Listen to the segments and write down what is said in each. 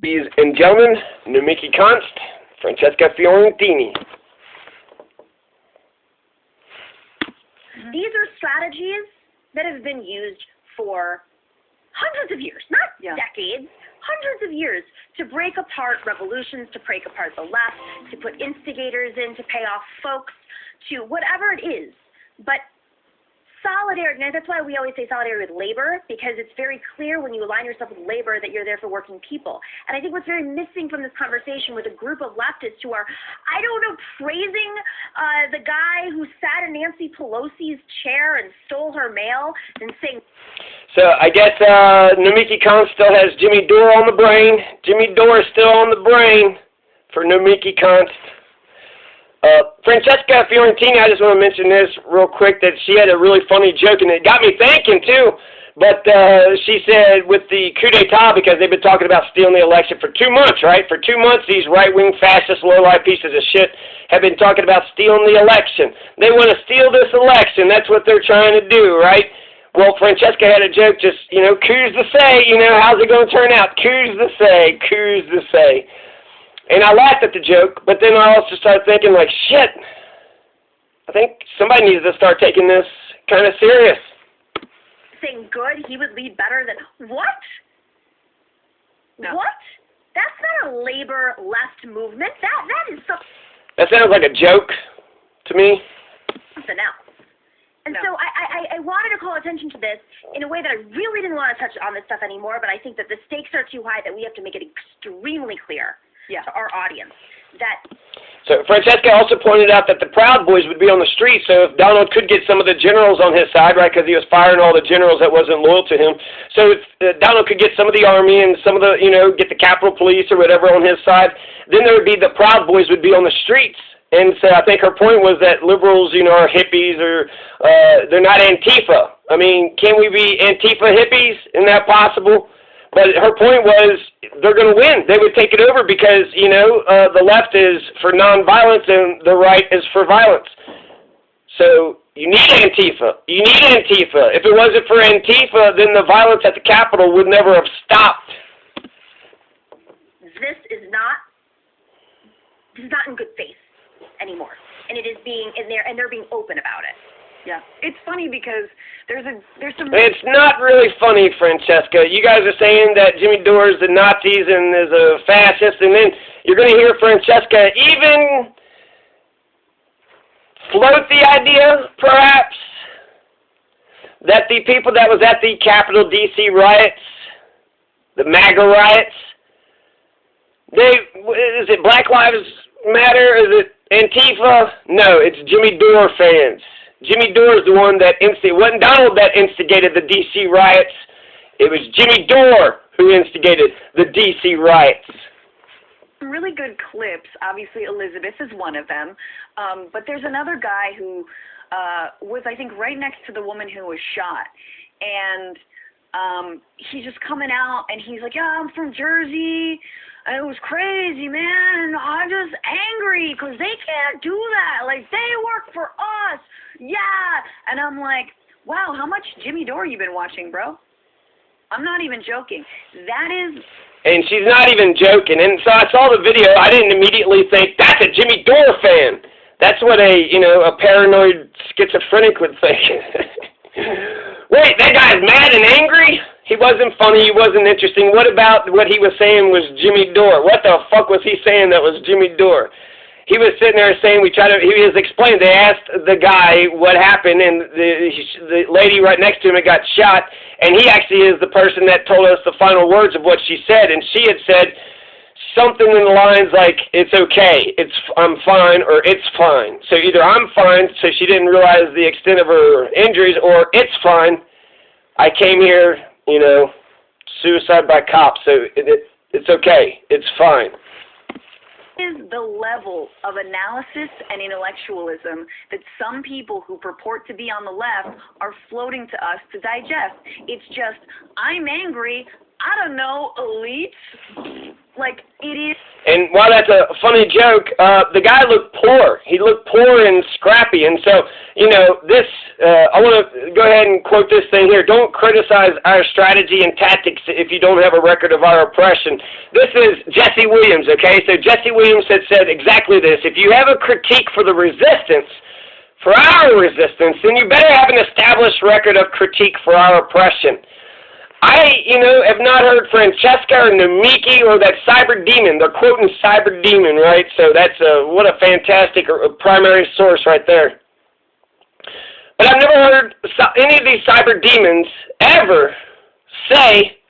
Ladies and gentlemen, Nomiki Francesca Fiorentini. These are strategies that have been used for hundreds of years, not decades, hundreds of years, to break apart revolutions, to break apart the left, to put instigators in, to pay off folks, to whatever it is. But solidarity, and that's why we always say solidarity with labor, because it's very clear when you align yourself with labor that you're there for working people. And I think what's very missing from this conversation with a group of leftists who are, I don't know, praising the guy who sat in Nancy Pelosi's chair and stole her mail and saying... So I guess Nomiki still has Jimmy Dore on the brain. Jimmy Dore is still on the brain for Nomiki Francesca Fiorentini, I just want to mention this real quick, that she had a really funny joke, and it got me thinking, too. But she said with the coup d'etat, because they've been talking about stealing the election for 2 months, right? For 2 months, these right-wing fascist, low-life pieces of shit have been talking about stealing the election. They want to steal this election. That's what they're trying to do, right? Well, Francesca had a joke, just, coups to say, how's it going to turn out? Coups to say, coups to say. And I laughed at the joke, but then I also started thinking, like, shit, I think somebody needs to start taking this kind of serious. Saying good, he would lead better than... What? No. What? That's not a labor left movement. That is That sounds like a joke to me. something else. And No. so I wanted to call attention to this in a way that I really didn't want to touch on this stuff anymore, but I think that the stakes are too high, that we have to make it extremely clear to our audience that... So Francesca also pointed out that the Proud Boys would be on the street, so if Donald could get some of the generals on his side, right, because he was firing all the generals that wasn't loyal to him, so if Donald could get some of the army and some of the, get the Capitol Police or whatever on his side, then there would be the Proud Boys would be on the streets. And so I think her point was that liberals, are hippies, or they're not Antifa. I mean, can we be Antifa hippies? Isn't that possible? But her point was they're going to win. They would take it over because, the left is for nonviolence and the right is for violence. So you need Antifa. You need Antifa. If it wasn't for Antifa, then the violence at the Capitol would never have stopped. This is not in good faith anymore, and it is being and they're being open about it. Yeah, it's funny because there's some... It's not really funny, Francesca. You guys are saying that Jimmy Dore is the Nazis and is a fascist, and then you're going to hear Francesca even float the idea, perhaps, that the people that was at the Capitol D.C. riots, the MAGA riots, is it Black Lives Matter? Is it Antifa? No, it's Jimmy Dore fans. Jimmy Dore is the one that it wasn't Donald that instigated the D.C. riots. It was Jimmy Dore who instigated the D.C. riots. Really good clips. Obviously, Elizabeth is one of them. But there's another guy who was, I think, right next to the woman who was shot. And he's just coming out, and he's like, yeah, I'm from Jersey. And it was crazy, man. And I'm just angry because they can't do that. Like, they work for us. Yeah. And I'm like, wow, how much Jimmy Dore you been watching, bro? I'm not even joking. That is... And she's not even joking. And so I saw the video. I didn't immediately think, that's a Jimmy Dore fan. That's what a paranoid schizophrenic would think. Wait, that guy's mad and angry? He wasn't funny. He wasn't interesting. What about what he was saying was Jimmy Dore? What the fuck was he saying that was Jimmy Dore? He was sitting there saying he was explaining. They asked the guy what happened, and the lady right next to him had got shot, and he actually is the person that told us the final words of what she said, and she had said something in the lines like, it's okay, I'm fine, or it's fine. So either I'm fine, so she didn't realize the extent of her injuries, or it's fine, I came here, suicide by cops, so it's okay, it's fine. Is the level of analysis and intellectualism that some people who purport to be on the left are floating to us to digest. It's just, I'm angry, I don't know, elites. Like, it is... And while that's a funny joke, the guy looked poor. He looked poor and scrappy. And so, you know, this, I want to go ahead and quote this thing here. Don't criticize our strategy and tactics if you don't have a record of our oppression. This is Jesse Williams, okay? So Jesse Williams had said exactly this. If you have a critique for the resistance, for our resistance, then you better have an established record of critique for our oppression. I, you know, have not heard Francesca or Nomiki or that cyber demon. They're quoting cyber demon, right? So that's what a fantastic primary source right there. But I've never heard any of these cyber demons ever say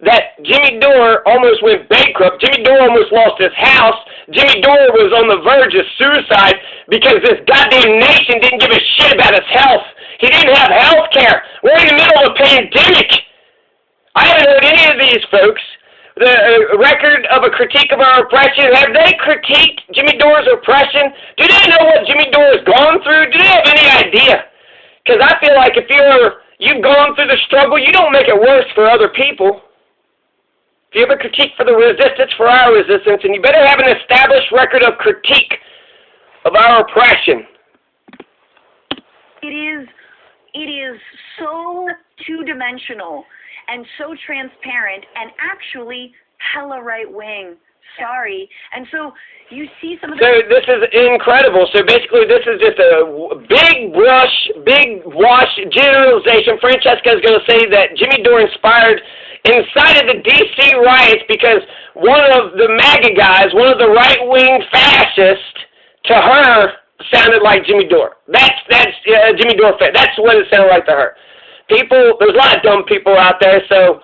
that Jimmy Dore almost went bankrupt. Jimmy Dore almost lost his house. Jimmy Dore was on the verge of suicide because this goddamn nation didn't give a shit about his health. He didn't have health care. We're in the middle of a pandemic. I haven't heard any of these folks. The record of a critique of our oppression, have they critiqued Jimmy Dore's oppression? Do they know what Jimmy Dore has gone through? Do they have any idea? Because I feel like if you've gone through the struggle, you don't make it worse for other people. If you have a critique for the resistance, for our resistance, and you better have an established record of critique of our oppression. It is so two-dimensional and so transparent and actually hella right-wing. Sorry. And so you see some of the... So this is incredible. So basically this is just a big wash generalization. Francesca is going to say that Jimmy Dore inspired inside of the D.C. riots because one of the MAGA guys, one of the right-wing fascists, to her, sounded like Jimmy Dore. That's Jimmy Dore fan. That's what it sounded like to her. People, there's a lot of dumb people out there, so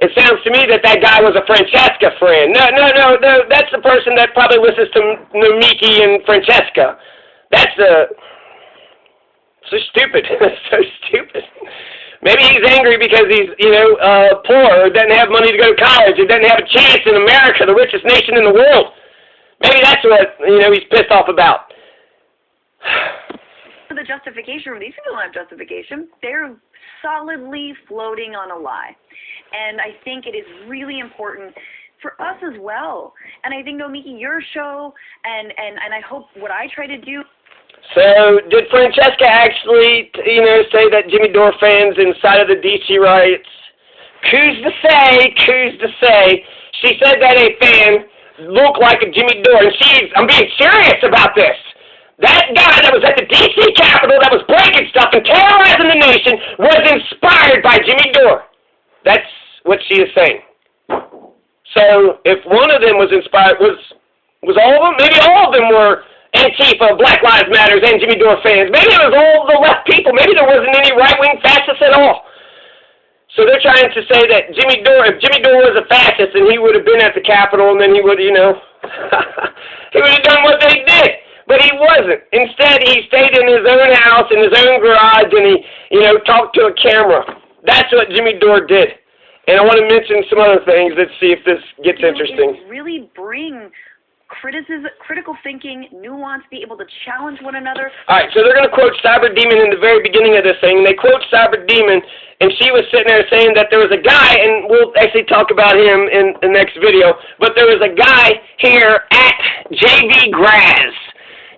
it sounds to me that guy was a Francesca friend. No, that's the person that probably listens to Nomiki and Francesca. That's so stupid. So stupid. Maybe he's angry because he's, poor, or doesn't have money to go to college, or doesn't have a chance in America, the richest nation in the world. Maybe that's what, he's pissed off about. The justification, these people don't have justification. They're solidly floating on a lie. And I think it is really important for us as well. And I think, Nomiki, your show, and I hope what I try to do. So, did Francesca actually, say that Jimmy Dore fans inside of the D.C. riots? Who's to say? She said that a fan looked like a Jimmy Dore, and I'm being serious about this. That guy that was at the D.C. Capitol that was breaking stuff and terrorizing the nation was inspired by Jimmy Dore. That's what she is saying. So if one of them was inspired, was all of them? Maybe all of them were Antifa, Black Lives Matter, and Jimmy Dore fans. Maybe it was all the left people. Maybe there wasn't any right-wing fascists at all. So they're trying to say that if Jimmy Dore was a fascist, then he would have been at the Capitol, and then he would, he would have done what they did. But he wasn't. Instead, he stayed in his own house, in his own garage, and he, talked to a camera. That's what Jimmy Dore did. And I want to mention some other things. Let's see if this gets interesting. Really bring critical thinking, nuance, be able to challenge one another. All right, so they're going to quote Cyber Demon in the very beginning of this thing. And they quote Cyber Demon, and she was sitting there saying that there was a guy, and we'll actually talk about him in the next video, but there was a guy here at JV Graz,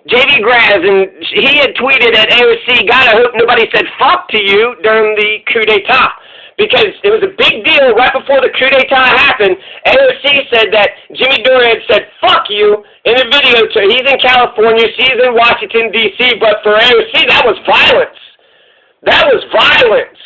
and he had tweeted at AOC, God, I hope nobody said fuck to you during the coup d'etat, because it was a big deal right before the coup d'etat happened. AOC said that Jimmy Dore had said fuck you in a video. So he's in California, she's in Washington, D.C., but for AOC, that was violence. That was violence.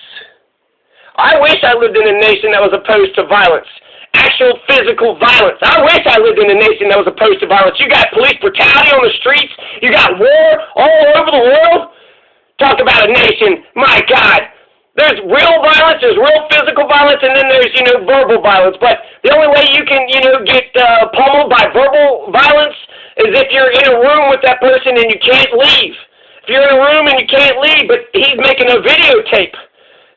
I wish I lived in a nation that was opposed to violence. Actual physical violence. I wish I lived in a nation that was opposed to violence. You got police brutality on the streets. You got war all over the world. Talk about a nation. My God. There's real violence, there's real physical violence, and then there's, verbal violence. But the only way you can, get pummeled by verbal violence is if you're in a room with that person and you can't leave. If you're in a room and you can't leave, but he's making a videotape.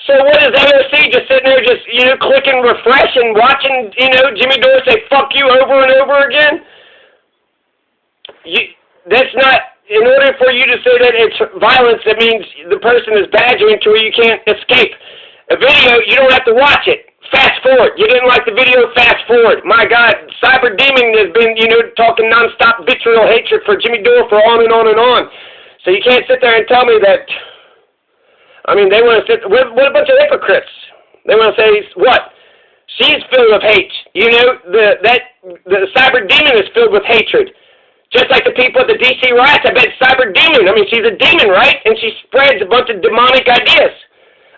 So what is AOC just sitting there just, clicking refresh and watching, Jimmy Dore say fuck you over and over again? That's not, in order for you to say that it's violence, that means the person is badgering to where you can't escape. A video, you don't have to watch it. fast forward. You didn't like the video, fast forward. My God, Cyber Demon has been, talking nonstop vitriol hatred for Jimmy Dore for on and on and on. So you can't sit there and tell me that, they want to sit, what a bunch of hypocrites. They want to say, what? She's filled with hate. The Cyber Demon is filled with hatred. Just like the people at the DC Riots, I bet Cyber Demon, she's a demon, right? And she spreads a bunch of demonic ideas.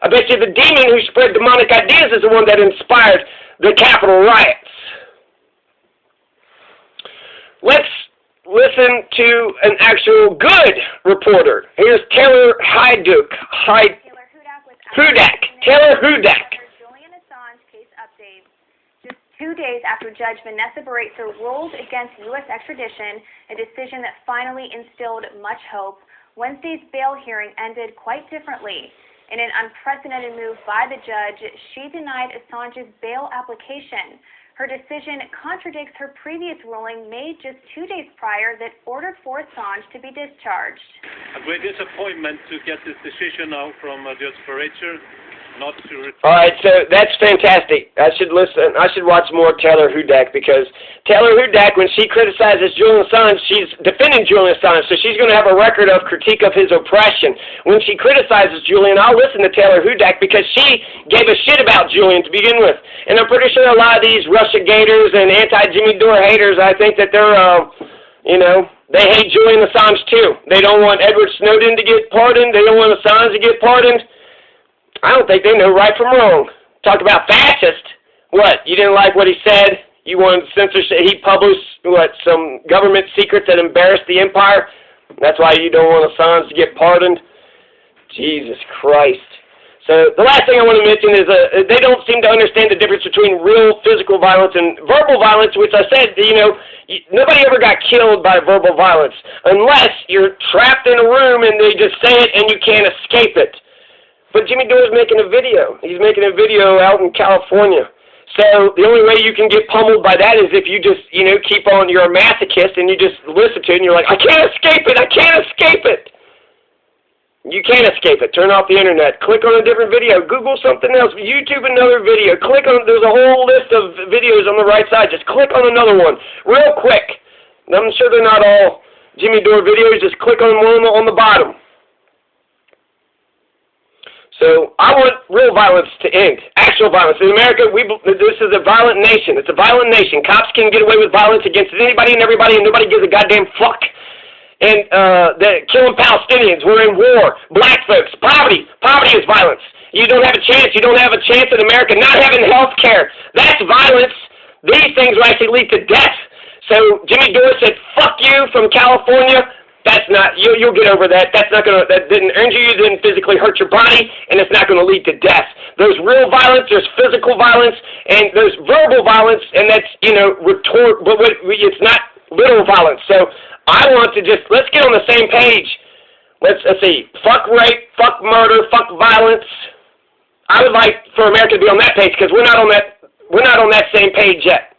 I bet you the demon who spread demonic ideas is the one that inspired the Capitol riots. Let's listen to an actual good reporter. Here's Taylor Hudak. Taylor Hudak. Julian Assange case update. Just 2 days after Judge Vanessa Baratza ruled against U.S. extradition, a decision that finally instilled much hope, Wednesday's bail hearing ended quite differently. In an unprecedented move by the judge, she denied Assange's bail application. Her decision contradicts her previous ruling made just 2 days prior that ordered for Assange to be discharged. A great disappointment to get this decision now from Judge Baratza. Not to all right, so that's fantastic. I should watch more Taylor Hudak, because Taylor Hudak, when she criticizes Julian Assange, she's defending Julian Assange, so she's going to have a record of critique of his oppression. When she criticizes Julian, I'll listen to Taylor Hudak, because she gave a shit about Julian to begin with. And I'm pretty sure a lot of these Russia-gators and anti-Jimmy Dore haters, I think that they're, they hate Julian Assange too. They don't want Edward Snowden to get pardoned. They don't want Assange to get pardoned. I don't think they know right from wrong. Talk about fascist. What? You didn't like what he said? You wanted censorship? He published, some government secrets that embarrassed the empire? That's why you don't want Assange to get pardoned? Jesus Christ. So the last thing I want to mention is they don't seem to understand the difference between real physical violence and verbal violence, which I said, nobody ever got killed by verbal violence unless you're trapped in a room and they just say it and you can't escape it. But Jimmy Dore's making a video. He's making a video out in California. So the only way you can get pummeled by that is if you just, keep on, you're a masochist and you just listen to it and you're like, I can't escape it, I can't escape it. You can't escape it. Turn off the internet. Click on a different video. Google something else. YouTube another video. There's a whole list of videos on the right side. Just click on another one real quick. I'm sure they're not all Jimmy Dore videos. Just click on one on the bottom. So I want real violence to end, actual violence. In America, this is a violent nation. It's a violent nation. Cops can get away with violence against anybody and everybody, and nobody gives a goddamn fuck. And they're killing Palestinians. We're in war. Black folks. Poverty. Poverty is violence. You don't have a chance. You don't have a chance in America not having health care. That's violence. These things will actually lead to death. So Jimmy Dore said, fuck you from California. That's not, you'll get over that. That didn't injure you, didn't physically hurt your body, and it's not going to lead to death. There's real violence, there's physical violence, and there's verbal violence, and that's, but it's not literal violence. So I want to let's get on the same page. Let's see, fuck rape, fuck murder, fuck violence. I would like for America to be on that page, because we're not on that same page yet.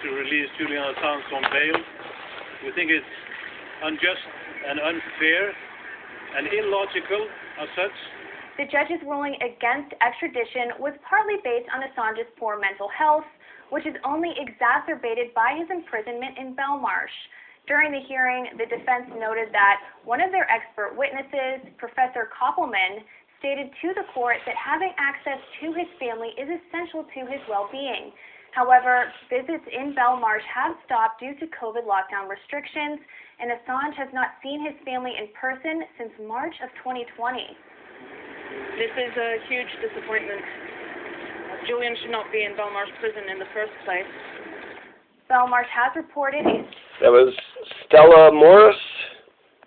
to release Julian Assange on bail. We think it's unjust and unfair and illogical as such. The judge's ruling against extradition was partly based on Assange's poor mental health, which is only exacerbated by his imprisonment in Belmarsh. During the hearing, the defense noted that one of their expert witnesses, Professor Koppelman, stated to the court that having access to his family is essential to his well-being. However, visits in Belmarsh have stopped due to COVID lockdown restrictions, and Assange has not seen his family in person since March of 2020. This is a huge disappointment. Julian should not be in Belmarsh prison in the first place. Belmarsh has reported a... That was Stella Morris.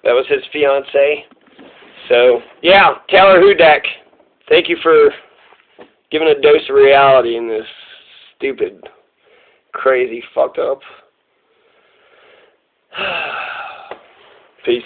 That was his fiancée. So, yeah, Taylor Hudak, thank you for giving a dose of reality in this stupid, crazy, fucked up. Peace.